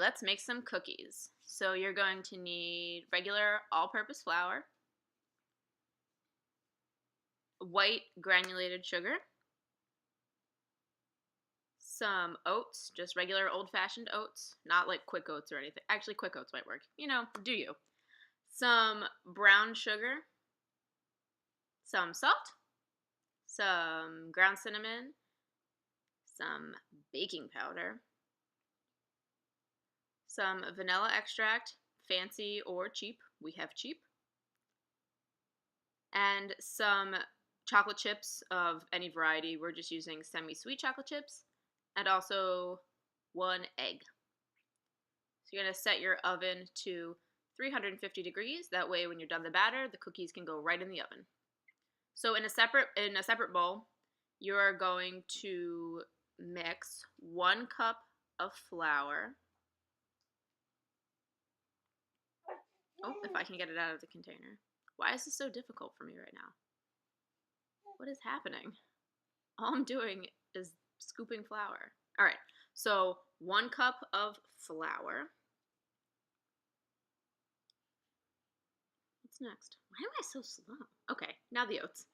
let's make some cookies. So you're going to need regular all-purpose flour, white granulated sugar, some oats, just regular old-fashioned oats, not like quick oats or anything. Actually, quick oats might work. You know, do you. Some brown sugar, some salt, some ground cinnamon, some baking powder, some vanilla extract, fancy or cheap. We have cheap. And some chocolate chips of any variety. We're just using semi-sweet chocolate chips. And also 1 egg. So you're going to set your oven to 350 degrees. That way when you're done the batter, the cookies can go right in the oven. So in a separate bowl, you're going to mix 1 cup of flour. Oh, if I can get it out of the container. Why is this so difficult for me right now? What is happening? All I'm doing is scooping flour. All right, so 1 cup of flour. What's next? Why am I so slow? Okay, now the oats.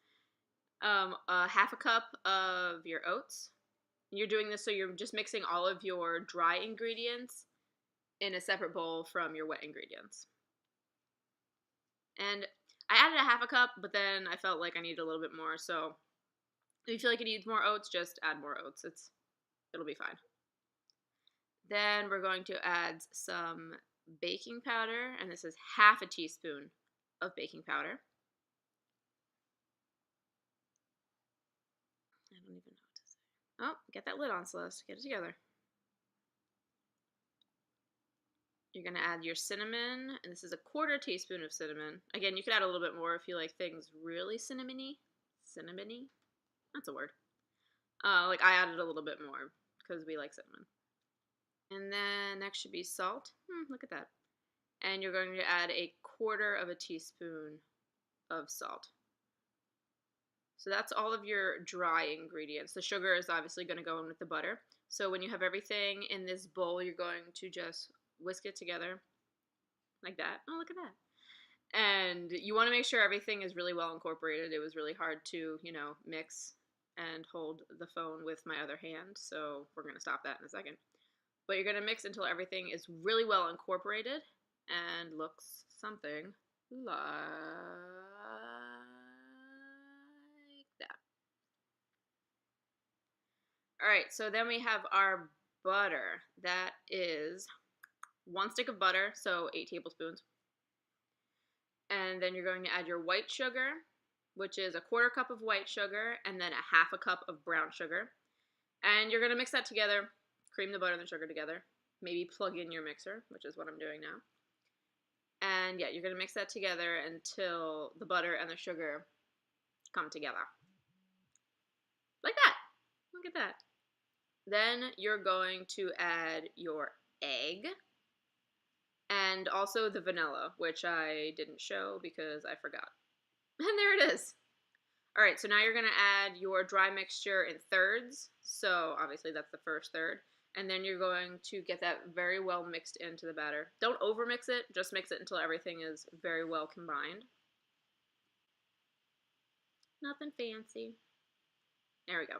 Half a cup of your oats. You're doing this so you're just mixing all of your dry ingredients in a separate bowl from your wet ingredients. And I added a half a cup, but then I felt like I needed a little bit more, so if you feel like it needs more oats, just add more oats. It'll be fine. Then we're going to add some baking powder, and this is half a teaspoon of baking powder. I don't even know what to say. Oh, get that lid on, Celeste. Get it together. You're going to add your cinnamon, and this is a 1/4 teaspoon of cinnamon. Again, you could add a little bit more if you like things really cinnamony. Cinnamony? That's a word. Like I added a little bit more because we like cinnamon. And then next should be salt. Look at that. And you're going to add a 1/4 teaspoon of salt. So that's all of your dry ingredients. The sugar is obviously going to go in with the butter. So when you have everything in this bowl, you're going to just whisk it together like that. Oh, look at that. And you want to make sure everything is really well incorporated. It was really hard to, mix and hold the phone with my other hand. So we're going to stop that in a second. But you're going to mix until everything is really well incorporated and looks something like that. All right, so then we have our butter. That is 1 stick of butter, so 8 tablespoons. And then you're going to add your white sugar, which is a 1/4 cup of white sugar, and then a half a cup of brown sugar. And you're going to mix that together, cream the butter and the sugar together. Maybe plug in your mixer, which is what I'm doing now. And yeah, you're going to mix that together until the butter and the sugar come together. Like that. Look at that. Then you're going to add your egg and also the vanilla, which I didn't show because I forgot. And there it is. All right, so now you're going to add your dry mixture in thirds. So obviously that's the first third. And then you're going to get that very well mixed into the batter. Don't overmix it, just mix it until everything is very well combined. Nothing fancy. There we go.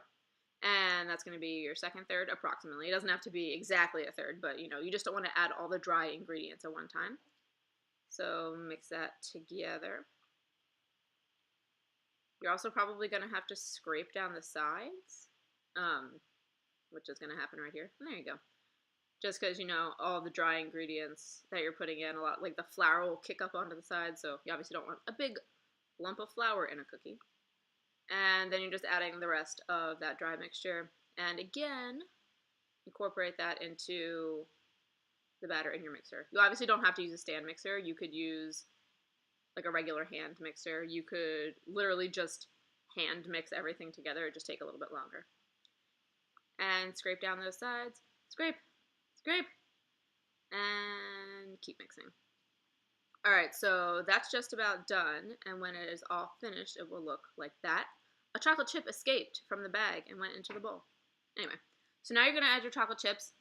And that's going to be your second third approximately. It doesn't have to be exactly a third, but you just don't want to add all the dry ingredients at one time. So mix that together. You're also probably going to have to scrape down the sides, which is going to happen right here. And there you go. Just because, all the dry ingredients that you're putting in, a lot, like the flour will kick up onto the side, so you obviously don't want a big lump of flour in a cookie. And then you're just adding the rest of that dry mixture. And again, incorporate that into the batter in your mixer. You obviously don't have to use a stand mixer. You could use like a regular hand mixer. You could literally just hand mix everything together. It'd just take a little bit longer. And scrape down those sides. Scrape, scrape, and keep mixing. All right, so that's just about done, and when it is all finished, it will look like that. A chocolate chip escaped from the bag and went into the bowl. Anyway, so now you're going to add your chocolate chips.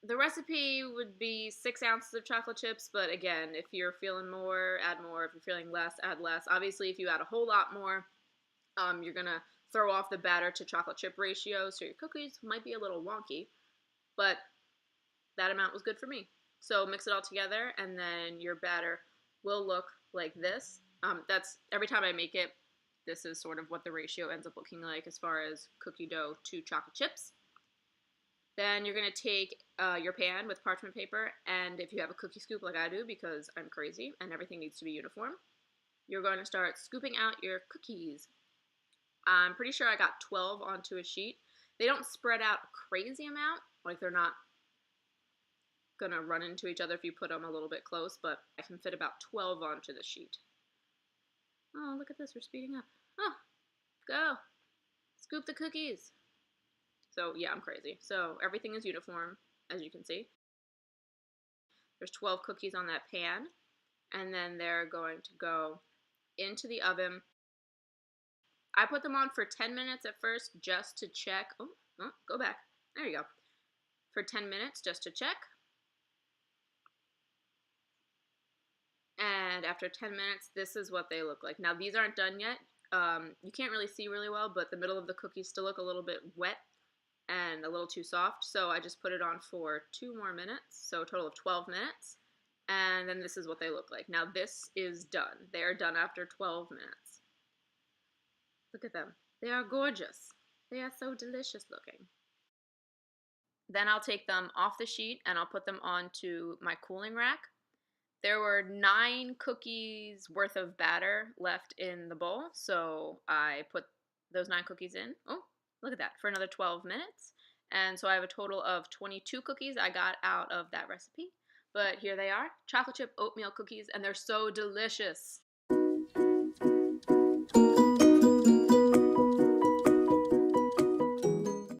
The recipe would be 6 ounces of chocolate chips, but again, if you're feeling more, add more. If you're feeling less, add less. Obviously, if you add a whole lot more, you're gonna throw off the batter to chocolate chip ratio, so your cookies might be a little wonky, but that amount was good for me. So mix it all together, and then your batter will look like this. That's every time I make it, this is sort of what the ratio ends up looking like as far as cookie dough to chocolate chips. Then you're going to take your pan with parchment paper, and if you have a cookie scoop like I do, because I'm crazy and everything needs to be uniform, you're going to start scooping out your cookies. I'm pretty sure I got 12 onto a sheet. They don't spread out a crazy amount, like they're not going to run into each other if you put them a little bit close, but I can fit about 12 onto the sheet. Oh, look at this, we're speeding up. Oh, go. Scoop the cookies. So yeah, I'm crazy. So everything is uniform, as you can see. There's 12 cookies on that pan, and then they're going to go into the oven. I put them on for 10 minutes at first just to check. Oh, go back. There you go. For 10 minutes just to check. And after 10 minutes, this is what they look like. Now, these aren't done yet. You can't really see really well, but the middle of the cookies still look a little bit wet and a little too soft, so I just put it on for 2 more minutes, so a total of 12 minutes, and then this is what they look like. Now this is done. They are done after 12 minutes. Look at them. They are gorgeous. They are so delicious looking. Then I'll take them off the sheet and I'll put them onto my cooling rack. There were 9 cookies worth of batter left in the bowl, so I put those 9 cookies in. Oh, look at that, for another 12 minutes. And so I have a total of 22 cookies I got out of that recipe. But here they are, chocolate chip oatmeal cookies, and they're so delicious.